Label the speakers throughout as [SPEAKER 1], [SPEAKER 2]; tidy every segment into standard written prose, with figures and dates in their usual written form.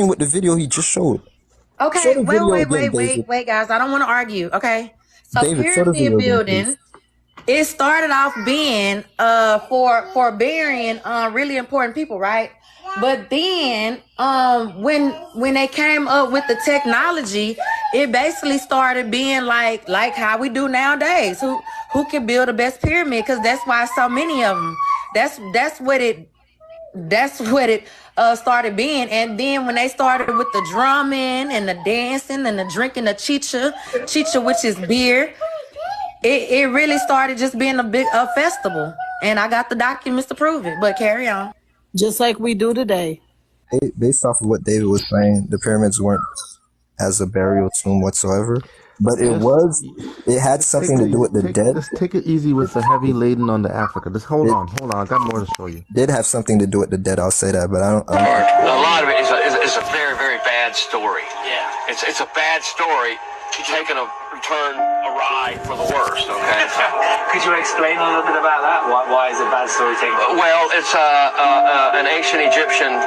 [SPEAKER 1] agreeing with the video he just showed. Show
[SPEAKER 2] Okay,
[SPEAKER 1] the video again,
[SPEAKER 2] wait, guys. I don't want to argue. Okay, so
[SPEAKER 1] David, show the video
[SPEAKER 2] pyramid
[SPEAKER 1] again,
[SPEAKER 2] building, it started off being for burying really important people, right? But then when they came up with the technology, it basically started being like how we do nowadays. Who can build the best pyramid? Because that's why so many of them. That's what it started being. And then when they started with the drumming and the dancing and the drinking the chicha, which is beer, it really started just being a festival. And I got the documents to prove it. But carry on.
[SPEAKER 3] Just like we do today.
[SPEAKER 1] Based off of what David was saying, the pyramids weren't as a burial tomb whatsoever. But it had something to do with the dead.
[SPEAKER 4] Just take it easy with the heavy laden on the Africa. Just hold on. I got more to show you.
[SPEAKER 1] Did have something to do with the dead, I'll say that, but I don't.
[SPEAKER 5] A lot of it is a very, very bad story. Yeah. It's a bad story taking a turn awry for the worst, okay?
[SPEAKER 6] Could you explain a little bit about that? Why is a bad story taking?
[SPEAKER 5] Well, it's an ancient Egyptian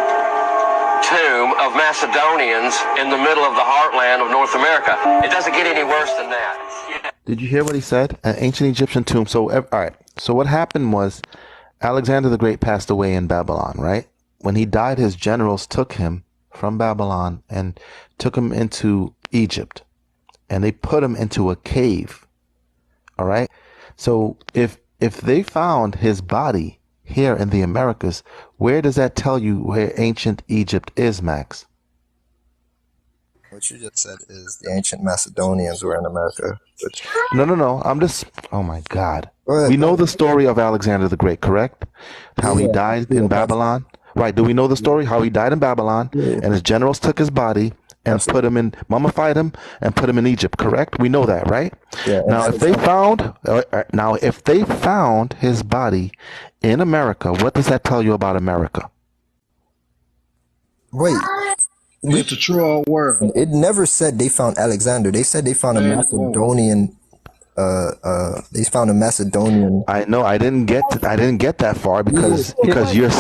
[SPEAKER 5] tomb of Macedonians in the middle of the heartland of North America. It doesn't get any worse than that.
[SPEAKER 4] Did you hear what he said? An ancient Egyptian tomb. So, all right. So what happened was Alexander the Great passed away in Babylon, right? When he died, his generals took him from Babylon and took him into Egypt. And they put him into a cave. All right. So if they found his body here in the Americas, where does that tell you where ancient Egypt is, Max?
[SPEAKER 1] What you just said is the ancient Macedonians were in America.
[SPEAKER 4] No. Oh my God. We know the story of Alexander the Great, correct? How he died in Babylon. Right. Do we know the story? How he died in Babylon and his generals took his body and mummified him and put him in Egypt, correct? We know that, right?
[SPEAKER 1] Yeah.
[SPEAKER 4] Now, if they found his body in America, what does that tell you about America?
[SPEAKER 1] Wait.
[SPEAKER 7] It's a true word.
[SPEAKER 1] It never said they found Alexander. They said they found a Macedonian. They found a Macedonian.
[SPEAKER 4] I know. I didn't get that far because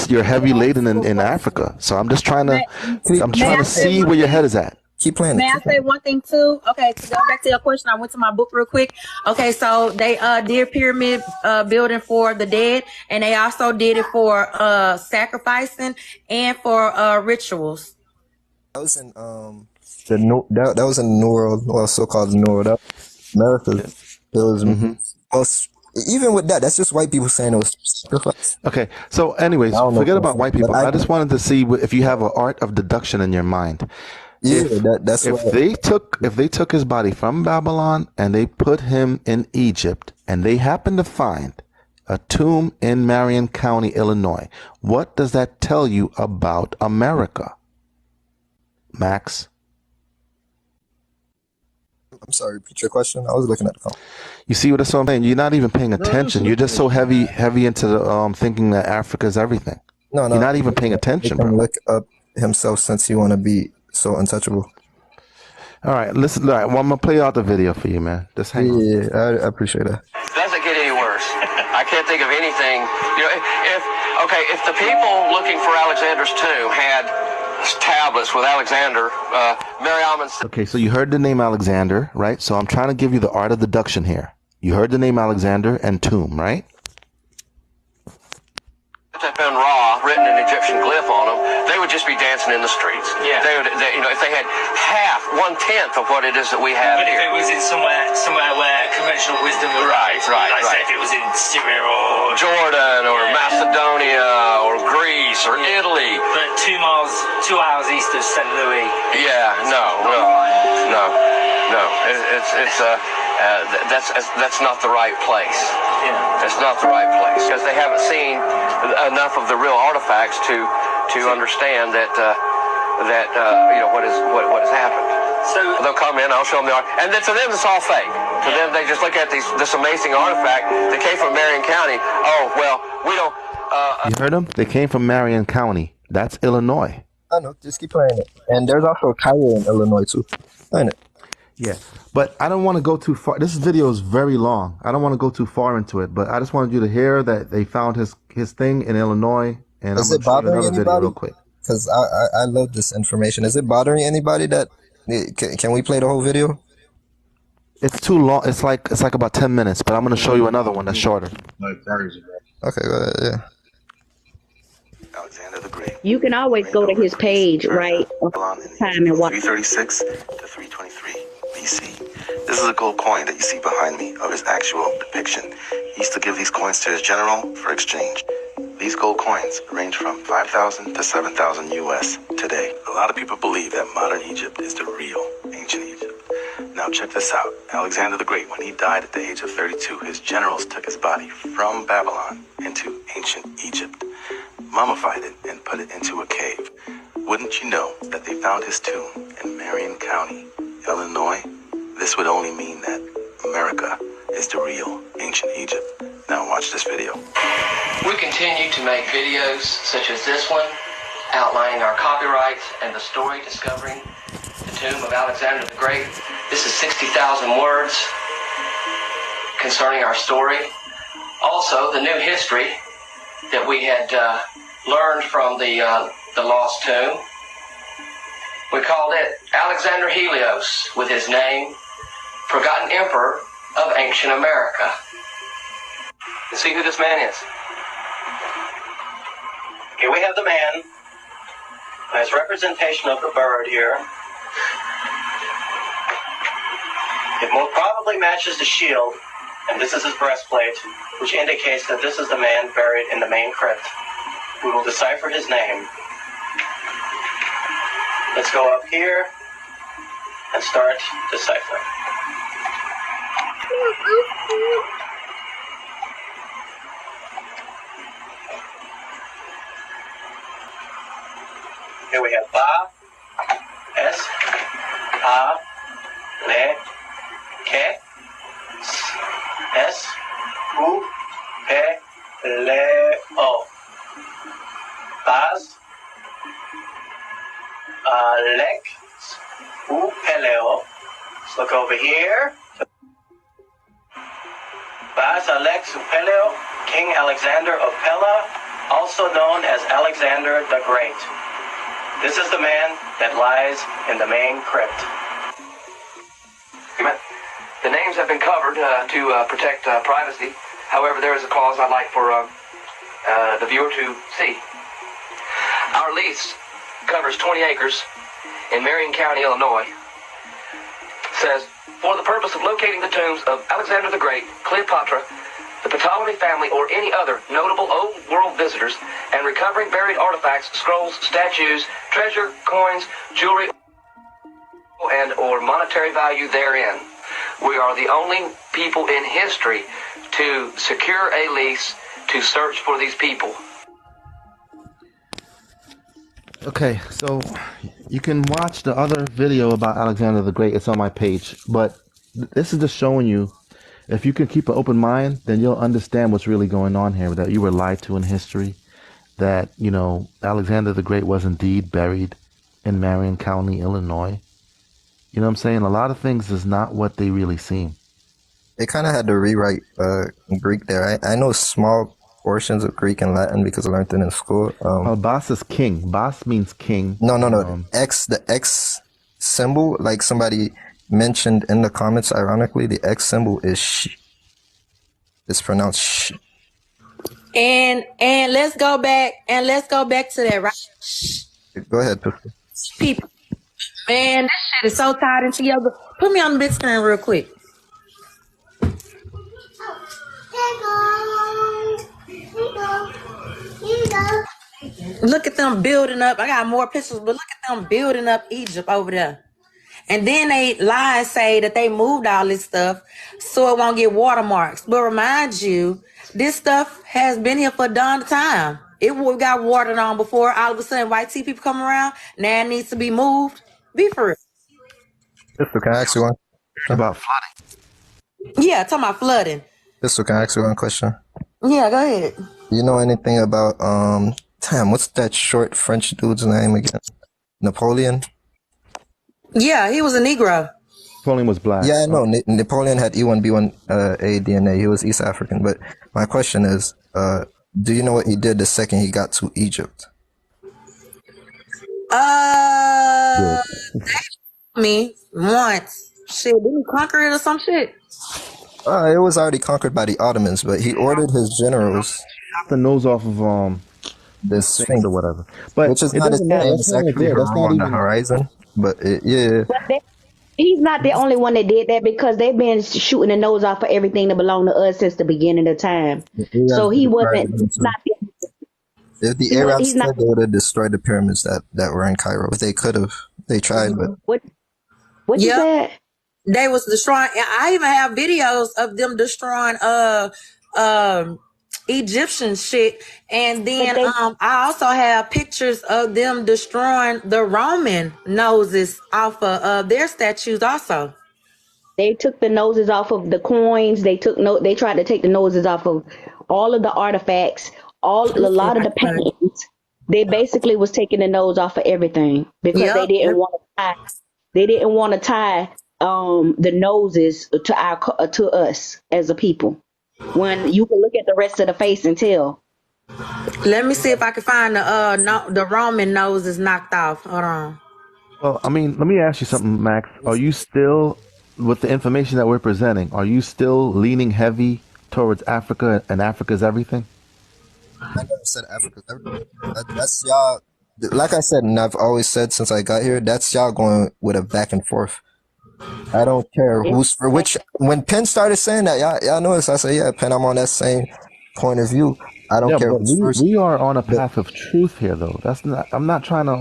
[SPEAKER 4] you're heavy laden in Africa. So I'm just trying to see where your head is at.
[SPEAKER 1] Keep playing.
[SPEAKER 2] May I say one thing too? Okay, to go back to your question, I went to my book real quick. Okay, so they did pyramid building for the dead, and they also did it for sacrificing and for rituals.
[SPEAKER 1] That was in that was in the New World, well, so-called New World. America. It was, well, even with that, that's just white people saying it was sacrifice.
[SPEAKER 4] Okay, so anyways, forget about white people. I just wanted to see if you have an art of deduction in your mind.
[SPEAKER 1] Yeah, if
[SPEAKER 4] they took his body from Babylon and they put him in Egypt, and they happened to find a tomb in Marion County, Illinois, what does that tell you about America, Max?
[SPEAKER 1] I'm sorry, repeat your question. I was looking at the phone.
[SPEAKER 4] You see what I'm saying? You're not even paying attention. You're just so heavy into the thinking that Africa is everything.
[SPEAKER 1] No.
[SPEAKER 4] You're not even paying attention, bro.
[SPEAKER 1] Look up himself since you want to be so untouchable.
[SPEAKER 4] All right, listen. All right, well, I'm gonna play out the video for you, man. Just hang on.
[SPEAKER 1] Yeah, I appreciate that.
[SPEAKER 5] Doesn't get any worse. I can't think of anything. You know, if the people looking for Alexander's tomb had tablets with Alexander, Mariamon.
[SPEAKER 4] Okay, so you heard the name Alexander, right? So I'm trying to give you the art of deduction here. You heard the name Alexander and tomb, right?
[SPEAKER 5] And Ra written an Egyptian glyph on them, they would just be dancing in the streets. Yeah. If they had half, 1/10 of what it is that we have here.
[SPEAKER 6] But if it was in somewhere where conventional wisdom were right. Say if it was in Syria or
[SPEAKER 5] Jordan or Macedonia or Greece or Italy.
[SPEAKER 6] But 2 hours east of St. Louis.
[SPEAKER 5] Yeah, no. That's not the right place. Yeah. It's not the right place because they haven't seen enough of the real artifacts to understand that what has happened. So they'll come in, I'll show them the art, and then to them it's all fake. To them they just look at this amazing artifact that came from Marion County. Oh well, we don't.
[SPEAKER 4] You heard them? They came from Marion County. That's Illinois.
[SPEAKER 1] I know. Just keep playing it. And there's also a Cairo in Illinois too. Playing it.
[SPEAKER 4] Yeah, but I don't want to go too far. This video is very long. I don't want to go too far into it, but I just wanted you to hear that they found his thing in Illinois. And
[SPEAKER 1] Is it bothering anybody?
[SPEAKER 4] Real quick.
[SPEAKER 1] because I love this information. Is it bothering anybody that can we play the whole video?
[SPEAKER 4] It's too long. It's like about 10 minutes, but I'm gonna show you another one that's shorter.
[SPEAKER 7] Like crazy, bro.
[SPEAKER 1] Okay, go ahead. Yeah.
[SPEAKER 8] Alexander the Great.
[SPEAKER 9] You can always go to his page, right? Time and watch.
[SPEAKER 8] 336 to 323 BC. This is a gold coin that you see behind me of his actual depiction. He used to give these coins to his general for exchange. These gold coins range from 5,000 to 7,000 US today. A lot of people believe that modern Egypt is the real ancient Egypt. Now check this out. Alexander the Great, when he died at the age of 32, his generals took his body from Babylon into ancient Egypt, mummified it, and put it into a cave. Wouldn't you know that they found his tomb in Marion County, Illinois? This would only mean that America is the real ancient Egypt. Now watch this video.
[SPEAKER 5] We continue to make videos such as this one, outlining our copyrights and the story discovering the tomb of Alexander the Great. This is 60,000 words concerning our story. Also, the new history that we had learned from the lost tomb. We called it Alexander Helios, with his name, Forgotten Emperor of Ancient America. You see who this man is? Here we have the man as representation of the bird here. It most probably matches the shield, and this is his breastplate, which indicates that this is the man buried in the main crypt. We will decipher his name. Let's go up here and start deciphering. Here we have Ba, S, A, Le, Ke, S, U, Pe, Le, O. Baz, Lek, U, Peleo. Let's look over here. Baz, Alex, Upeleo, King Alexander of Pella, also known as Alexander the Great. This is the man that lies in the main crypt. The names have been covered to protect privacy. However, there is a clause I'd like for the viewer to see. Our lease covers 20 acres in Marion County, Illinois. It says, for the purpose of locating the tombs of Alexander the Great, Cleopatra, the Ptolemy family, or any other notable old world visitors, and recovering buried artifacts, scrolls, statues, treasure, coins, jewelry, and or monetary value therein. We are the only people in history to secure a lease to search for these people.
[SPEAKER 4] Okay, so you can watch the other video about Alexander the Great. It's on my page, but this is just showing you, if you can keep an open mind, then you'll understand what's really going on here, that you were lied to in history, that, you know, Alexander the Great was indeed buried in Marion County, Illinois. You know what I'm saying? A lot of things is not what they really seem.
[SPEAKER 1] They kind of had to rewrite Greek there. I know small portions of Greek and Latin because I learned it in school.
[SPEAKER 4] Bas is king. Bas means king.
[SPEAKER 1] No. The X symbol, like somebody mentioned in the comments, ironically, the X symbol is sh. It's pronounced sh.
[SPEAKER 2] And let's go back to that, right?
[SPEAKER 1] Go ahead, Pistol.
[SPEAKER 2] People, man, this shit is so tied into together. Put me on the big screen real quick. Look at them building up. I got more pictures, but look at them building up Egypt over there. And then they lie and say that they moved all this stuff so it won't get watermarks. But remind you, this stuff has been here for a darn time. It got watered on before all of a sudden white tea people come around. Now it needs to be moved. Be for real.
[SPEAKER 1] Pistol, can I ask you one?
[SPEAKER 4] About flooding.
[SPEAKER 2] Yeah, talking about flooding.
[SPEAKER 1] Pistol, can I ask you one question?
[SPEAKER 2] Yeah, go ahead.
[SPEAKER 1] You know anything about what's that short French dude's name again? Napoleon?
[SPEAKER 2] Yeah, he was a Negro.
[SPEAKER 4] Napoleon was black.
[SPEAKER 1] Yeah, I know. Napoleon had E1B1A DNA. He was East African. But my question is, do you know what he did the second he got to Egypt?
[SPEAKER 2] Uh, me once. Shit, didn't we conquer it or some shit?
[SPEAKER 1] It was already conquered by the Ottomans, but he ordered his generals
[SPEAKER 4] The nose off of
[SPEAKER 1] this
[SPEAKER 4] things or
[SPEAKER 1] Sphinx,
[SPEAKER 4] whatever. But
[SPEAKER 1] which is
[SPEAKER 4] it
[SPEAKER 1] not his
[SPEAKER 4] doesn't matter.
[SPEAKER 1] name.
[SPEAKER 4] That's
[SPEAKER 1] It's
[SPEAKER 4] not even
[SPEAKER 1] actually
[SPEAKER 4] there. That's
[SPEAKER 1] Heru
[SPEAKER 4] not
[SPEAKER 1] on the
[SPEAKER 4] even.
[SPEAKER 1] horizon. But yeah,
[SPEAKER 9] But he's not the only one that did that because they've been shooting the nose off of everything that belonged to us since the beginning of time.
[SPEAKER 1] the
[SPEAKER 9] So
[SPEAKER 1] Arabs
[SPEAKER 9] he
[SPEAKER 1] destroyed
[SPEAKER 9] wasn't.
[SPEAKER 1] them
[SPEAKER 9] He's
[SPEAKER 1] too.
[SPEAKER 9] not.
[SPEAKER 1] If the
[SPEAKER 9] He was.
[SPEAKER 1] Arabs
[SPEAKER 9] He's not.
[SPEAKER 1] could, they would have destroyed the pyramids that were in Cairo. If they could have, they tried, but
[SPEAKER 9] What you
[SPEAKER 2] Yep.
[SPEAKER 9] said?
[SPEAKER 2] They was destroying. I even have videos of them destroying um Egyptian shit, and then I also have pictures of them destroying the Roman noses off of their statues also.
[SPEAKER 9] They took the noses off of the coins. They tried to take the noses off of all of the artifacts,
[SPEAKER 2] Let me
[SPEAKER 9] a
[SPEAKER 2] see if
[SPEAKER 9] lot of
[SPEAKER 2] I
[SPEAKER 9] the
[SPEAKER 2] can find it.
[SPEAKER 9] paintings. They basically was taking the nose off of everything because
[SPEAKER 2] Yep.
[SPEAKER 9] they didn't want to tie the noses to us as a people. When you can look at the rest of the face and tell.
[SPEAKER 2] Let me see if I can find the Roman noses knocked off. Hold on.
[SPEAKER 4] Well, I mean, let me ask you something, Max. Are you still, with the information that we're presenting, are you still leaning heavy towards Africa and Africa's everything?
[SPEAKER 1] I never said Africa's everything. That's y'all. Like I said, and I've always said since I got here, that's y'all going with a back and forth. I don't care who's for which. When Penn started saying that, y'all notice I say, yeah, Penn, I'm on that same point of view. I don't
[SPEAKER 4] Yeah,
[SPEAKER 1] care
[SPEAKER 4] but
[SPEAKER 1] who's first.
[SPEAKER 4] we are on a
[SPEAKER 1] But
[SPEAKER 4] path of truth here, though. That's not. I'm not trying to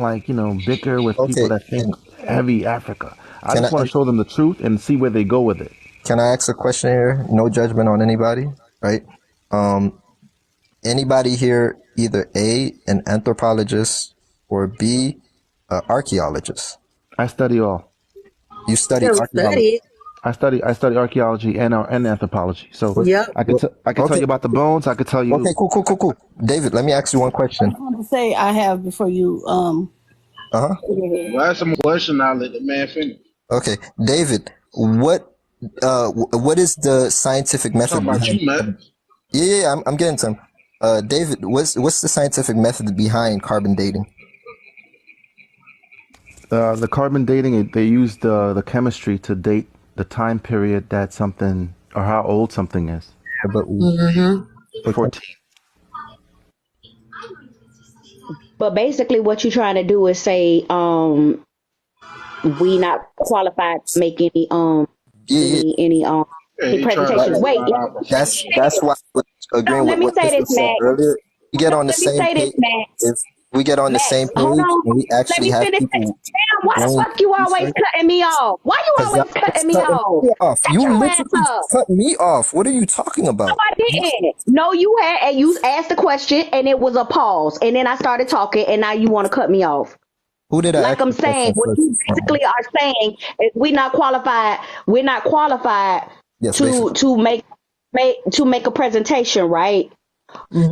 [SPEAKER 4] bicker with people
[SPEAKER 1] okay,
[SPEAKER 4] that think heavy Africa. I
[SPEAKER 1] can
[SPEAKER 4] just want
[SPEAKER 1] I
[SPEAKER 4] to show them the truth and see where they go with it.
[SPEAKER 1] can I ask a question here? No judgment on anybody, right? Um, Anybody here either A, an anthropologist, or B, archaeologist?
[SPEAKER 4] I study all.
[SPEAKER 1] You study
[SPEAKER 2] Yeah, we
[SPEAKER 1] archaeology.
[SPEAKER 2] studied.
[SPEAKER 4] I study archaeology and anthropology. So
[SPEAKER 2] Yep.
[SPEAKER 4] I could tell
[SPEAKER 1] Okay,
[SPEAKER 4] you about the bones. I could tell
[SPEAKER 1] okay,
[SPEAKER 4] you.
[SPEAKER 1] cool. David, let me ask you one
[SPEAKER 3] I
[SPEAKER 1] question.
[SPEAKER 3] just want to say I have before you
[SPEAKER 1] Uh huh.
[SPEAKER 7] Well, that's a question. I'll let the man finish.
[SPEAKER 1] Okay, David, what is the scientific
[SPEAKER 7] I'm
[SPEAKER 1] method
[SPEAKER 7] talking about
[SPEAKER 1] behind?
[SPEAKER 7] you, Matt.
[SPEAKER 1] Yeah, I'm getting some. David, what's the scientific method behind carbon dating?
[SPEAKER 4] The carbon dating, they use the chemistry to date the time period that something or how old something is.
[SPEAKER 1] Yeah, but
[SPEAKER 2] Mm-hmm.
[SPEAKER 4] 14.
[SPEAKER 9] But basically, what you're trying to do is say, we not qualified to make
[SPEAKER 1] yeah,
[SPEAKER 7] Yeah,
[SPEAKER 9] any
[SPEAKER 7] he trying to
[SPEAKER 9] presentations.
[SPEAKER 1] that,
[SPEAKER 7] talk
[SPEAKER 9] Wait,
[SPEAKER 7] about our
[SPEAKER 1] that's
[SPEAKER 7] perspective.
[SPEAKER 1] why I was
[SPEAKER 9] no,
[SPEAKER 1] agreeing with
[SPEAKER 9] let me
[SPEAKER 1] what
[SPEAKER 9] say
[SPEAKER 1] Chris
[SPEAKER 9] this,
[SPEAKER 1] was saying
[SPEAKER 9] Max.
[SPEAKER 1] earlier. We get on the
[SPEAKER 9] Let me
[SPEAKER 1] same
[SPEAKER 9] say this,
[SPEAKER 1] page.
[SPEAKER 9] Max.
[SPEAKER 1] If we get on the
[SPEAKER 9] Max,
[SPEAKER 1] same
[SPEAKER 9] hold
[SPEAKER 1] page
[SPEAKER 9] on.
[SPEAKER 1] and we
[SPEAKER 9] Let
[SPEAKER 1] actually
[SPEAKER 9] me
[SPEAKER 1] have
[SPEAKER 9] finish.
[SPEAKER 1] people
[SPEAKER 9] Damn, why the
[SPEAKER 1] doing
[SPEAKER 9] fuck you always
[SPEAKER 1] research,
[SPEAKER 9] cutting me off? Why you
[SPEAKER 1] because
[SPEAKER 9] always
[SPEAKER 1] was
[SPEAKER 9] cutting me
[SPEAKER 1] cutting
[SPEAKER 9] off?
[SPEAKER 1] me off.
[SPEAKER 9] Shut
[SPEAKER 1] You
[SPEAKER 9] your ass
[SPEAKER 1] literally
[SPEAKER 9] up.
[SPEAKER 1] cut me off. What are you talking
[SPEAKER 9] No,
[SPEAKER 1] about?
[SPEAKER 9] I didn't. No, you had, and you asked the question, and it was a pause, and then I started talking, and now you want to cut me off.
[SPEAKER 1] Who did I
[SPEAKER 9] Like
[SPEAKER 1] ask
[SPEAKER 9] I'm
[SPEAKER 1] the
[SPEAKER 9] saying,
[SPEAKER 1] question
[SPEAKER 9] what
[SPEAKER 1] first
[SPEAKER 9] you
[SPEAKER 1] and
[SPEAKER 9] basically
[SPEAKER 1] foremost?
[SPEAKER 9] are saying is we're not qualified
[SPEAKER 1] Yes,
[SPEAKER 9] to
[SPEAKER 1] basically.
[SPEAKER 9] make a presentation, right?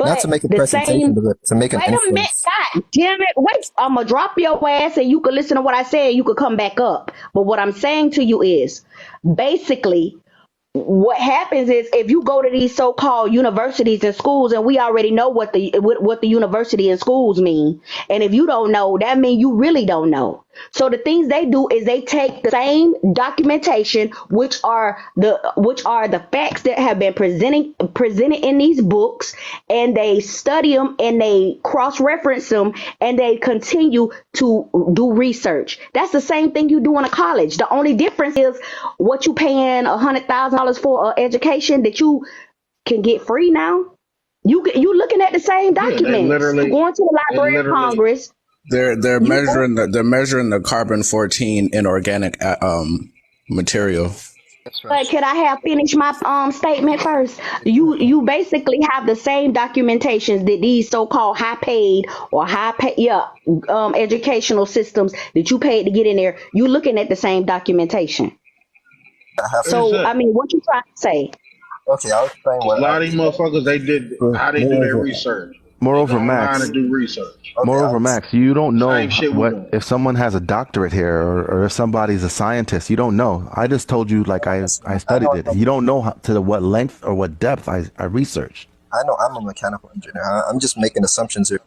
[SPEAKER 1] Not
[SPEAKER 9] But
[SPEAKER 1] to make a
[SPEAKER 9] the
[SPEAKER 1] presentation,
[SPEAKER 9] same
[SPEAKER 1] but to make an
[SPEAKER 9] wait a minute,
[SPEAKER 1] inference.
[SPEAKER 9] God damn it. Wait, I'm gonna drop your ass and you can listen to what I say and you could come back up. But what I'm saying to you is basically what happens is if you go to these so-called universities and schools, and we already know what the university and schools mean, and if you don't know, that means you really don't know. So the things they do is they take the same documentation, which are the facts that have been presented in these books, and they study them and they cross-reference them and they continue to do research. That's the same thing you do in a college. The only difference is what you paying $100,000 for education that you can get free now. You looking at the same
[SPEAKER 7] Yeah,
[SPEAKER 9] documents. You going to the
[SPEAKER 7] they
[SPEAKER 9] Library of
[SPEAKER 7] literally,
[SPEAKER 9] Congress.
[SPEAKER 10] They're
[SPEAKER 9] You
[SPEAKER 10] measuring the carbon 14 inorganic material.
[SPEAKER 1] That's right.
[SPEAKER 9] But could I have finished my statement first? You basically have the same documentations that these so-called high paid or educational systems that you paid to get in there. You looking at the same documentation.
[SPEAKER 1] I have to.
[SPEAKER 9] So I
[SPEAKER 7] exactly.
[SPEAKER 9] mean, what you trying to say?
[SPEAKER 1] Okay, I'll explain
[SPEAKER 7] A
[SPEAKER 1] what I
[SPEAKER 7] lot of these
[SPEAKER 1] explained.
[SPEAKER 7] motherfuckers, they did how they do their
[SPEAKER 4] Moreover,
[SPEAKER 7] research. They go
[SPEAKER 4] moreover,
[SPEAKER 7] online
[SPEAKER 4] Max.
[SPEAKER 7] and do research.
[SPEAKER 1] Okay,
[SPEAKER 4] Moreover, Max, you don't
[SPEAKER 7] Same
[SPEAKER 4] know
[SPEAKER 7] shit we
[SPEAKER 4] what
[SPEAKER 7] doing.
[SPEAKER 4] if someone has a doctorate here or if somebody's a scientist. You don't know. I just told you like I
[SPEAKER 1] I know
[SPEAKER 4] studied it.
[SPEAKER 1] what
[SPEAKER 4] You don't know to what length or what depth I researched.
[SPEAKER 1] I know I'm a mechanical engineer. I'm just making assumptions here.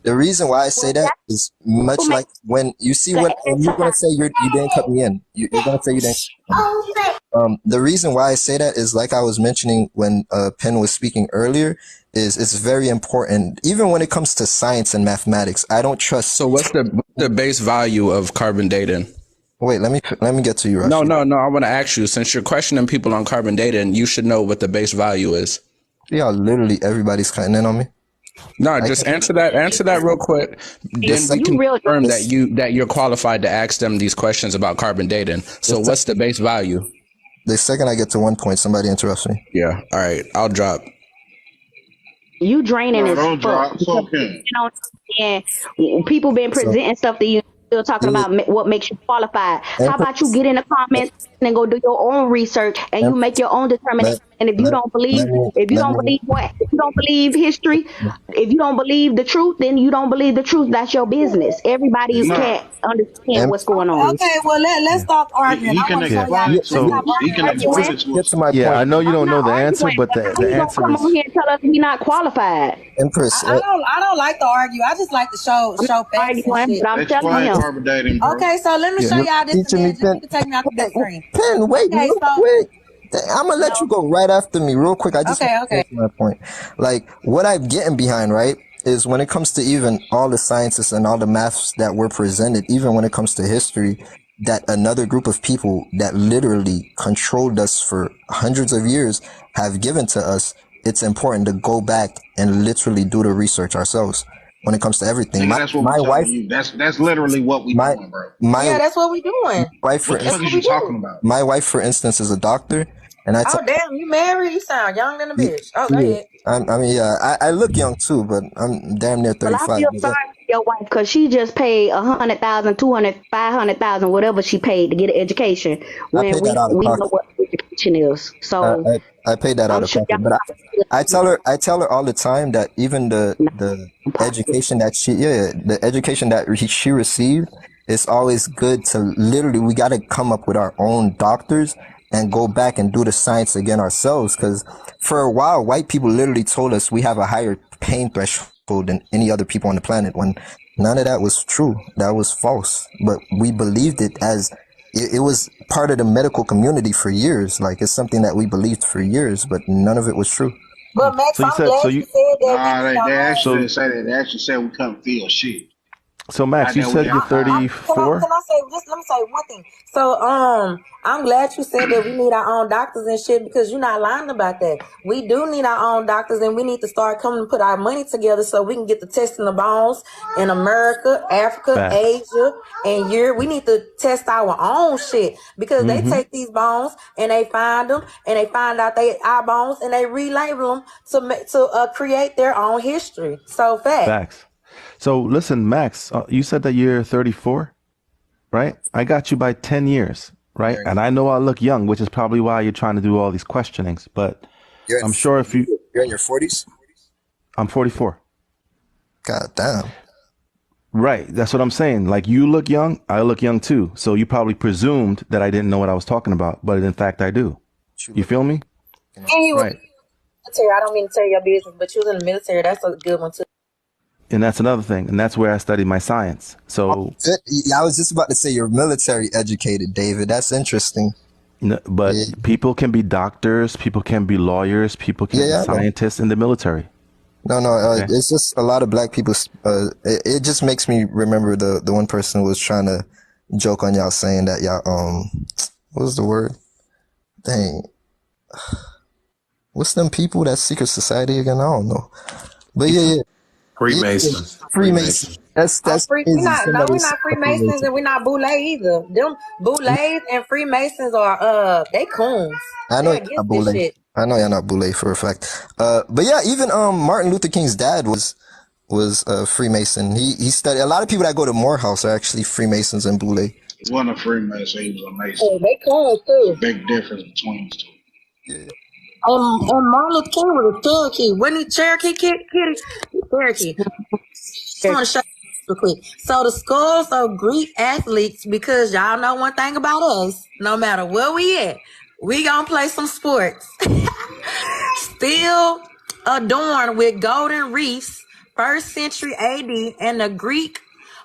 [SPEAKER 1] The reason why I say that is much like when you see when you're gonna say you didn't cut me in. You're gonna say you didn't. The reason why I say that is like I was mentioning when Penn was speaking earlier. Is it's very important even when it comes to science and mathematics. I don't trust.
[SPEAKER 10] So what's the base value of carbon dating?
[SPEAKER 1] Wait, let me get to you, Rashi.
[SPEAKER 10] No. I want to ask you, since you're questioning people on carbon dating, you should know what the base value is.
[SPEAKER 1] Yeah, literally everybody's cutting in on me.
[SPEAKER 10] No, just answer that real quick. Then we can confirm that you're qualified to ask them these questions about carbon dating. So what's the base value?
[SPEAKER 1] The second I get to 1 point, somebody interrupts me.
[SPEAKER 10] Yeah. All right. I'll drop.
[SPEAKER 9] You draining as
[SPEAKER 7] don't
[SPEAKER 9] fuck.
[SPEAKER 7] drop. It's okay.
[SPEAKER 9] You know, and people been presenting stuff that you still talking about what makes you qualified. How about you get in the comments and go do your own research and you make your own determination. And if you don't believe history, if you don't believe the truth, then you don't believe the truth. That's your business. Everybody can't understand what's going on.
[SPEAKER 2] Okay, well let's stop arguing.
[SPEAKER 7] He can explain it to us.
[SPEAKER 4] Yeah, I know you don't know the answer, but the answer
[SPEAKER 9] come
[SPEAKER 4] is.
[SPEAKER 9] on here and tell us we're not qualified.
[SPEAKER 1] Empress,
[SPEAKER 2] I don't like to argue. I just like to show facts and shit.
[SPEAKER 9] I'm telling him.
[SPEAKER 7] Carbon dating, bro.
[SPEAKER 2] Okay, so let me show y'all this.
[SPEAKER 1] teaching me,
[SPEAKER 2] Just you can take me out the big screen.
[SPEAKER 1] Penn, wait,
[SPEAKER 2] Okay,
[SPEAKER 1] wait. I'm gonna let you go right after me, real quick. I just want to make my point. Like what I'm getting behind, right, is when it comes to even all the sciences and all the maths that were presented, even when it comes to history, that another group of people that literally controlled us for hundreds of years have given to us. It's important to go back and literally do the research ourselves when it comes to everything.
[SPEAKER 7] That's what my wife. That's literally what we doing, bro.
[SPEAKER 2] Yeah, that's what we doing.
[SPEAKER 1] What the
[SPEAKER 7] fuck is you talking about?
[SPEAKER 1] My wife, for instance, is a doctor, and
[SPEAKER 2] damn, you married? You sound young than a bitch. Oh, go ahead.
[SPEAKER 1] I look young too, but I'm damn near 35.
[SPEAKER 9] Well, I feel sorry for your wife because she just paid 100,000, 200, 500,000, whatever she paid to get an education. When we know what education is. So
[SPEAKER 1] I paid that out of pocket, but I tell her all the time that even the education that she received, it's always good to literally, we got to come up with our own doctors and go back and do the science again ourselves. Because for a while, white people literally told us we have a higher pain threshold than any other people on the planet, when none of that was true. That was false. But we believed it as it was part of the medical community for years. Like it's something that we believed for years, but none of it was true.
[SPEAKER 2] But Max, I'm glad you said that.
[SPEAKER 7] They actually didn't say that. They actually said we couldn't feel shit.
[SPEAKER 4] So Max, you said you're 34?
[SPEAKER 2] Can I say, let me say one thing. So I'm glad you said that we need our own doctors and shit, because you're not lying about that. We do need our own doctors, and we need to start coming and put our money together so we can get the testing the bones in America, Africa, Asia, and Europe. We need to test our own shit, because they take these bones and they find them and they find out they our bones and they relabel them to create their own history. So facts.
[SPEAKER 4] So listen, Max, you said that you're 34, right? I got you by 10 years, right? And I know I look young, which is probably why you're trying to do all these questionings. But I'm sure if you're
[SPEAKER 1] in your 40s?
[SPEAKER 4] I'm 44.
[SPEAKER 1] God damn.
[SPEAKER 4] Right. That's what I'm saying. Like you look young, I look young too. So you probably presumed that I didn't know what I was talking about, but in fact I do. You feel me?
[SPEAKER 2] Right. I don't mean to tell your business, but you was in the military. That's a good one too.
[SPEAKER 4] And that's another thing. And that's where I studied my science. So
[SPEAKER 1] I was just about to say you're military educated, David. That's interesting.
[SPEAKER 4] But people can be doctors, people can be lawyers, people can be scientists in the military.
[SPEAKER 1] No, it's just a lot of black people. It just makes me remember the one person who was trying to joke on y'all saying that y'all, what was the word? Dang. What's them people, that secret society again? I don't know. But yeah.
[SPEAKER 11] Freemasons.
[SPEAKER 1] Freemasons. That's
[SPEAKER 2] we're not Freemasons, and we're not Boule either. Them Boulets and Freemasons are they coons.
[SPEAKER 1] I know you're not Boule. I know you're not Boule for a fact. But yeah, even Martin Luther King's dad was Freemason. He studied. A lot of people that go to Morehouse are actually Freemasons and Boule.
[SPEAKER 7] He wasn't a Freemason, he was a Mason.
[SPEAKER 2] Oh, they coons too.
[SPEAKER 7] There's a big difference between the two.
[SPEAKER 1] Yeah.
[SPEAKER 2] And Martin Luther King was a Cherokee. Wasn't he Cherokee kid? Cherokee. I want to show you real quick. So the skulls of Greek athletes, because y'all know one thing about us, no matter where we at, we gonna play some sports. Still adorned with golden wreaths, 1st century AD, and the Greek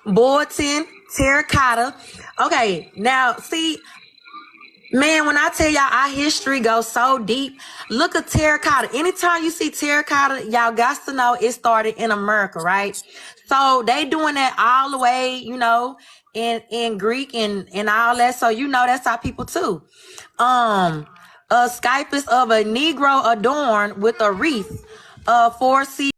[SPEAKER 2] Boeotian terracotta. Okay, now see, man, when I tell y'all our history goes so deep, look at terracotta. Anytime you see terracotta, y'all got to know it started in America, right? So they doing that all the way, you know, in Greek and all that. So you know that's our people too. A scyphus of a Negro adorned with a wreath, 4C